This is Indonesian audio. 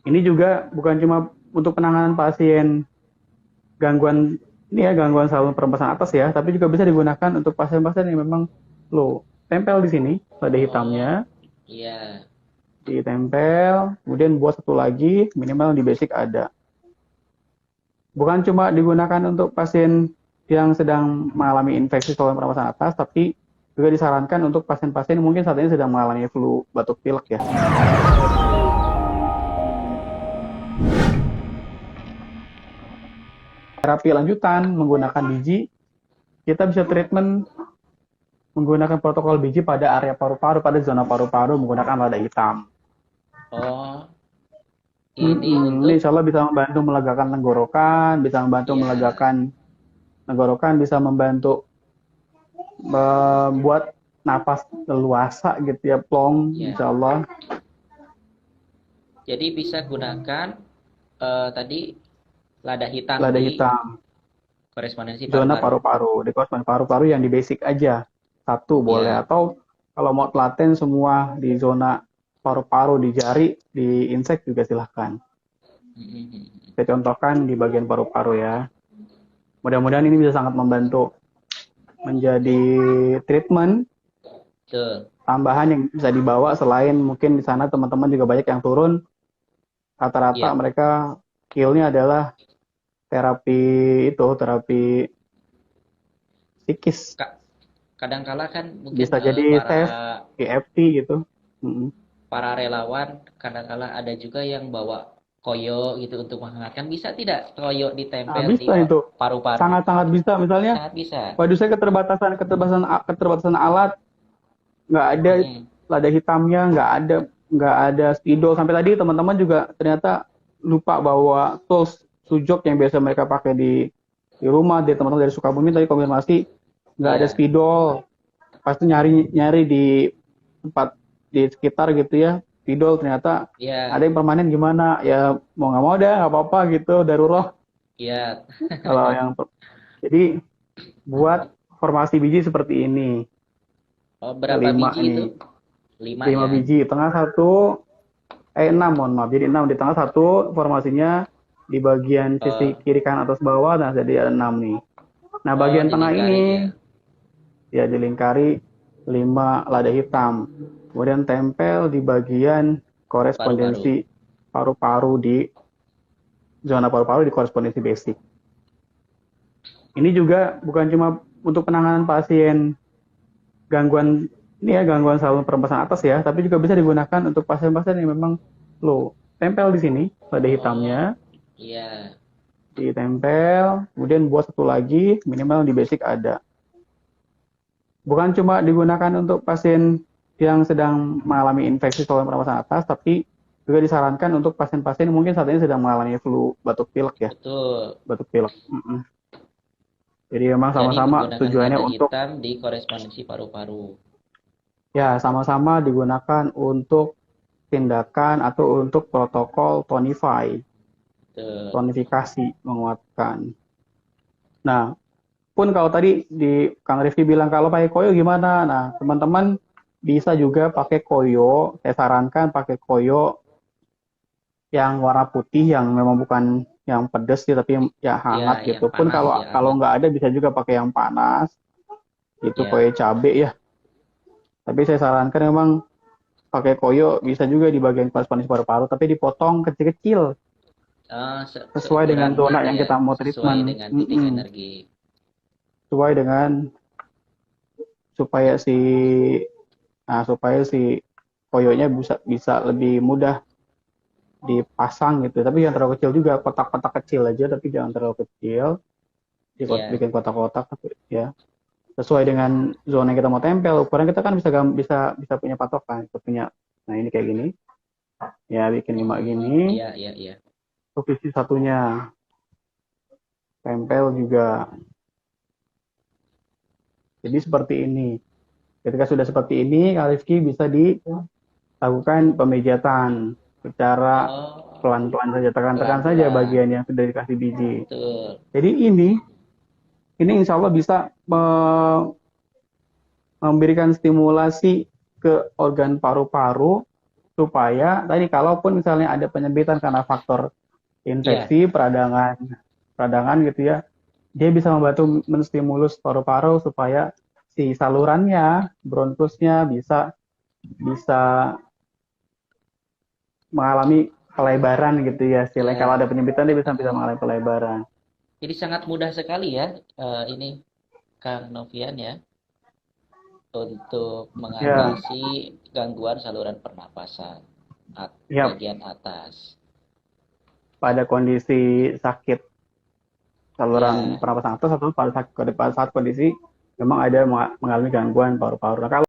Ini juga bukan cuma untuk penanganan pasien gangguan ini ya, gangguan saluran pernapasan atas ya, tapi juga bisa digunakan untuk pasien-pasien yang memang low. Tempel di sini lada hitamnya, Oh, iya. ditempel, kemudian buat satu lagi, minimal di basic ada. Bukan cuma digunakan untuk pasien yang sedang mengalami infeksi saluran pernapasan atas, tapi juga disarankan untuk pasien-pasien mungkin saat ini sedang mengalami flu batuk pilek ya. Terapi lanjutan menggunakan biji, kita bisa treatment menggunakan protokol biji pada area paru-paru, pada zona paru-paru menggunakan lada hitam. Oh, ini Ini untuk insya Allah bisa membantu melegakan tenggorokan, bisa membantu ya. melegakan tenggorokan, bisa membantu membuat napas leluasa gitu ya, plong, Ya. insya Allah. Jadi bisa gunakan tadi lada hitam Lada di hitam, korespondensi zona paru-paru. paru-paru, di kawasan paru-paru yang di basic aja, satu boleh, Ya. atau kalau mau telaten semua di zona paru-paru, di jari, di insek juga silahkan. Mhm. Saya contohkan di bagian paru-paru ya. Mudah-mudahan ini bisa sangat membantu menjadi treatment Betul. tambahan yang bisa dibawa selain mungkin di sana teman-teman juga banyak yang turun rata-rata Ya. mereka skillnya adalah terapi terapi psikis, Kak, kadangkala kan mungkin bisa jadi para tes EFT gitu. Mm-mm. para relawan kadangkala ada juga yang bawa koyo gitu untuk menghangatkan. Bisa tidak koyo Nah, ditempel di bisa itu paru-paru? sangat-sangat bisa, misalnya Sangat bisa. waduh saya keterbatasan alat, nggak ada Mhm. lada hitamnya, nggak ada spidol, sampai tadi teman-teman juga ternyata lupa bawa tools sujok yang biasa mereka pakai di rumah. Di teman-teman dari Sukabumi tadi konfirmasi nggak ada Iya. spidol, pasti nyari nyari di tempat di sekitar gitu ya, spidol ternyata ada Iya. yang permanen, gimana ya, mau nggak mau dah nggak apa-apa gitu, darurat. Iya. Kalau yang jadi buat formasi biji seperti ini, Oh, berapa lima biji itu? nih, 5 lima ya. biji tengah satu, enam, mohon maaf, jadi enam di tengah satu formasinya, di bagian sisi Oh, kiri kanan atas bawah, nah jadi ada enam nih. Nah oh bagian tengah dilingkari ya. ini ya dilingkari lima lada hitam, kemudian tempel di bagian Paru-paru. korespondensi paru-paru, di zona paru-paru di korespondensi basic. Ini juga bukan cuma untuk penanganan pasien gangguan ini ya, gangguan saluran pernapasan atas ya, tapi juga bisa digunakan untuk pasien-pasien yang memang low. Tempel di sini lada hitamnya, Oh, iya. ditempel, kemudian buat satu lagi, minimal di basic ada. Bukan cuma digunakan untuk pasien yang sedang mengalami infeksi saluran pernapasan atas, tapi juga disarankan untuk pasien-pasien mungkin saat ini sedang mengalami flu batuk pilek ya, Betul. batuk pilek. Jadi memang Jadi sama-sama menggunakan tujuannya lada untuk hitam di korespondensi paru-paru. ya sama-sama digunakan untuk tindakan atau untuk protokol tonify, Betul. tonifikasi, menguatkan. Nah, pun kalau tadi di Kang Rifki bilang kalau pakai koyo gimana? Nah, teman-teman bisa juga pakai koyo. Saya sarankan pakai koyo yang warna putih, yang memang bukan yang pedas sih, tapi ya Ya, hangat yang gitu. Pun panas kalau ya, kalau hangat. nggak ada bisa juga pakai yang panas. Itu Ya. koyo cabe ya. Tapi saya sarankan memang pakai koyo bisa juga di bagian korespondensi paru-paru, tapi dipotong kecil-kecil sesuai dengan Seukurannya zona itu yang ya, kita mau sesuai treatment. dengan titik Mm-mm. energi. Sesuai dengan supaya si supaya si koyonya bisa bisa lebih mudah dipasang gitu. Tapi jangan terlalu kecil juga, kotak-kotak kecil aja, tapi jangan terlalu kecil. Ya, Bikin kotak-kotak tapi ya sesuai dengan zona yang kita mau tempel. Ukuran kita kan bisa bisa bisa punya patokan, kita punya. Nah ini kayak gini, ya bikin lima gini. iya, iya, iya. Posisi satunya tempel juga. Jadi seperti ini. Ketika sudah seperti ini, Kak Rifki bisa dilakukan pemijatan secara Oh, pelan-pelan saja, tekan-tekan saja pelan-pelan. bagian yang sudah dikasih biji. Betul. Jadi ini insya Allah bisa memberikan stimulasi ke organ paru-paru supaya tadi kalaupun misalnya ada penyempitan karena faktor Iya, infeksi, peradangan gitu ya, dia bisa membantu menstimulus paru-paru supaya si salurannya, bronkusnya bisa bisa mengalami pelebaran gitu ya. Istilahnya kalau iya. ada penyempitan dia bisa bisa Heeh. mengalami pelebaran. Jadi sangat mudah sekali ya, ini Kang Novian ya, untuk Ya, mengatasi gangguan saluran pernapasan ya bagian atas. pada kondisi sakit saluran Ya. pernapasan atas atau pada saat kondisi memang ada mengalami gangguan paru-paru. Nah,